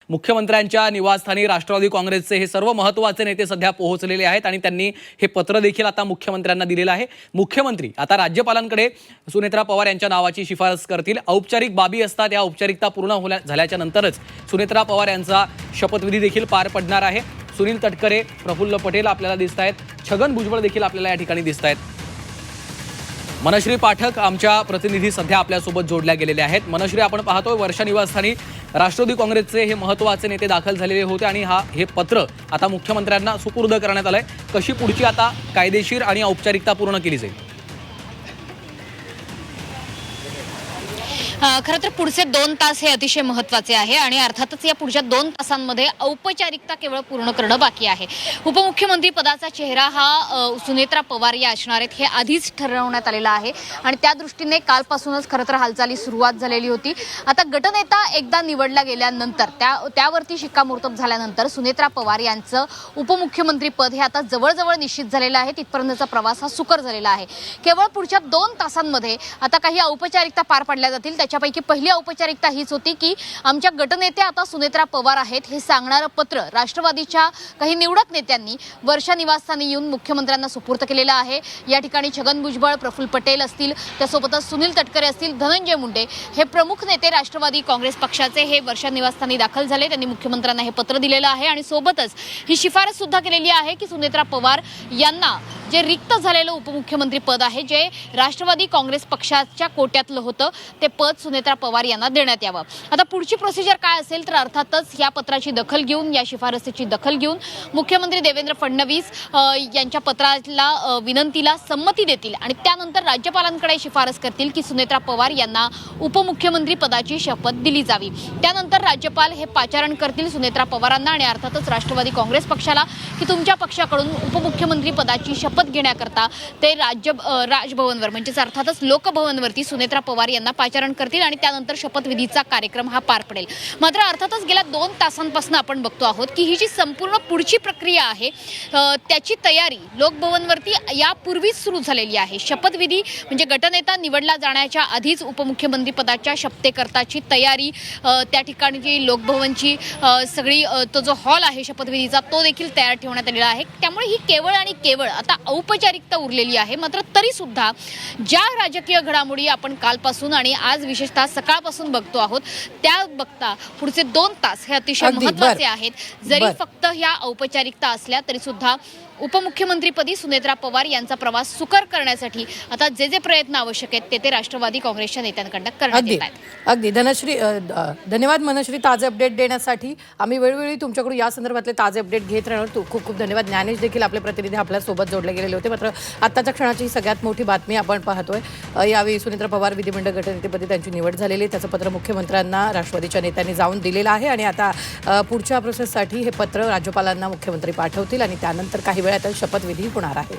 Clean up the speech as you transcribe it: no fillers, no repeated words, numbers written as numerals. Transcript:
मुख्यमंत्र्यांच्या निवासस्थानी राष्ट्रवादी काँग्रेसचे हे सर्व महत्त्वाचे नेते सध्या पोहोचलेले आहेत आणि त्यांनी हे पत्र देखील आता मुख्यमंत्र्यांना दिलेलं आहे। मुख्यमंत्री आता राज्यपालांकडे सुनेत्रा पवार यांच्या नावाची शिफारस करतील। औपचारिक बाबी असतात, या औपचारिकता पूर्ण झाल्याच्या नंतरच सुनेत्रा पवार यांचा शपथविधी देखील पार पडणार आहे। सुनील तटकरे, प्रफुल्ल पटेल आपल्याला दिसत आहेत, छगन भुजबळ देखील आपल्याला या ठिकाणी दिसत आहेत। मनश्री पाठक आमच्या प्रतिनिधी सध्या आपल्यासोबत जोडल्या गेलेले आहेत। मनश्री, आपण पाहतोय वर्षा निवासस्थानी राष्ट्रवादी काँग्रेसचे हे महत्त्वाचे नेते दाखल झालेले होते आणि हे पत्र आता मुख्यमंत्र्यांना सुपूर्द करण्यात आलंय। कशी पुढची आता कायदेशीर आणि औपचारिकता पूर्ण केली जाईल? खरं तर पुढचे 2 तास हे अतिशय महत्त्वाचे आहे आणि अर्थातच या पुढच्या 2 तासांमध्ये औपचारिकता केवळ पूर्ण करणं बाकी आहे। उपमुख्यमंत्री पदाचा चेहरा हा सुनेत्रा पवार या असणार आहेत हे आधीच ठरवण्यात आलेलं आहे आणि त्या दृष्टीने कालपासूनच खरं तर हालचाली सुरुवात झालेली होती। आता गटनेता एकदा निवडला गेल्यानंतर त्यावरती शिक्कामोर्तब झाल्यानंतर सुनेत्रा पवार यांचं उपमुख्यमंत्री पद हे आता जवळजवळ निश्चित झालेलं आहे। तिथपर्यंतचा प्रवास हा सुकर झालेला आहे। केवळ पुढच्या 2 तासांमध्ये आता काही औपचारिकता पार पडल्या जातील। त्याच्यापैकी पहिली औपचारिकता हीच होती की आमच्या गटनेत्या आता सुनेत्रा पवार आहेत हे सांगणारं पत्र राष्ट्रवादीच्या काही निवडक नेत्यांनी वर्षा निवासस्थानी येऊन मुख्यमंत्र्यांना सुपूर्द केलेलं आहे। या ठिकाणी छगन भुजबळ, प्रफुल्ल पटेल असतील, त्यासोबतच सुनील तटकरे असतील, धनंजय मुंडे हे प्रमुख नेते राष्ट्रवादी काँग्रेस पक्षाचे हे वर्षा निवासस्थानी दाखल झाले। त्यांनी मुख्यमंत्र्यांना हे पत्र दिलेलं आहे आणि सोबतच ही शिफारस सुद्धा केलेली आहे की सुनेत्रा पवार यांना जे रिक्त झालेलं उपमुख्यमंत्री पद आहे, जे राष्ट्रवादी काँग्रेस पक्षाच्या कोट्यातलं होतं, ते पद सुनेत्रा पवार यांना देण्यात यावं। आता पुढची प्रोसिजर काय असेल तर अर्थातच या पत्राची दखल घेऊन, या शिफारसीची दखल घेऊन मुख्यमंत्री देवेंद्र फडणवीस यांच्या पत्राला विनंतीला संमती देतील आणि त्यानंतर राज्यपालांकडे शिफारस करतील की सुनेत्रा पवार यांना उपमुख्यमंत्री पदाची शपथ दिली जावी। त्यानंतर राज्यपाल हे पाचारण करतील सुनेत्रा पवारांना आणि अर्थातच राष्ट्रवादी काँग्रेस पक्षाला की तुमच्या पक्षाकडून उपमुख्यमंत्री पदाची शपथ घेण्याकरता ते राजभवनवर म्हणजेच अर्थातच लोकभवनवरती सुनेत्रा पवार यांना पाचारण करतील आणि त्यानंतर शपथविधीचा कार्यक्रम हा पार पडेल। मात्र अर्थातच गेल्या 2 तासांपासून आपण बघतो आहोत की ही जी संपूर्ण पुढची प्रक्रिया आहे त्याची तयारी लोकभवनवरती यापूर्वीच सुरू झालेली आहे। शपथविधी म्हणजे गटनेता निवडला जाण्याच्या आधीच उपमुख्यमंत्री पदाच्या शपथेकरताची तयारी, त्या ठिकाणी लोकभवनची सगळी तो जो हॉल आहे शपथविधीचा तो देखील तयार ठेवण्यात आलेला आहे। त्यामुळे ही केवळ आणि केवळ आता औपचारिकता उरलेली आहे। मात्र तरी सुद्धा ज्या राजकीय घडामोडी आपण कालपासून आणि आज विशेषतः सकाळपासून बघतो आहोत त्या बघता पुढचे 2 तास हे अतिशय महत्त्वाचे आहेत। जरी फक्त ह्या औपचारिकता असल्या तरी सुद्धा उपमुख्यमंत्रीपदी सुनेत्रा पवार यांचा प्रवास सुकर करण्यासाठी आता जे प्रयत्न आवश्यक आहेत ते राष्ट्रवादी काँग्रेसच्या नेत्यांकडून करण्यात येत आहेत। अगदी धनश्री, धन्यवाद मनश्री ताजे अपडेट देण्यासाठी। आम्ही वेळोवेळी तुमच्याकडून या संदर्भातले ताजे अपडेट घेत राहणार। खूप खूप धन्यवाद। ज्ञानेश देखील आपले प्रतिनिधी आपल्या सोबत जोडले गेलेले होते। मात्र आत्ताच्या क्षणाची ही सगळ्यात मोठी बातमी आपण पाहतोय। यावेळी सुनेत्रा पवार विधिमंडळ गटनेतेपदी त्यांची निवड झालेली आहे। त्याचं पत्र मुख्यमंत्र्यांना राष्ट्रवादीच्या नेत्यांनी जाऊन दिलेलं आहे आणि आता पुढच्या प्रोसेससाठी हे पत्र राज्यपालांना मुख्यमंत्री पाठवतील आणि त्यानंतर काही वेळात शपथविधी होणार आहे।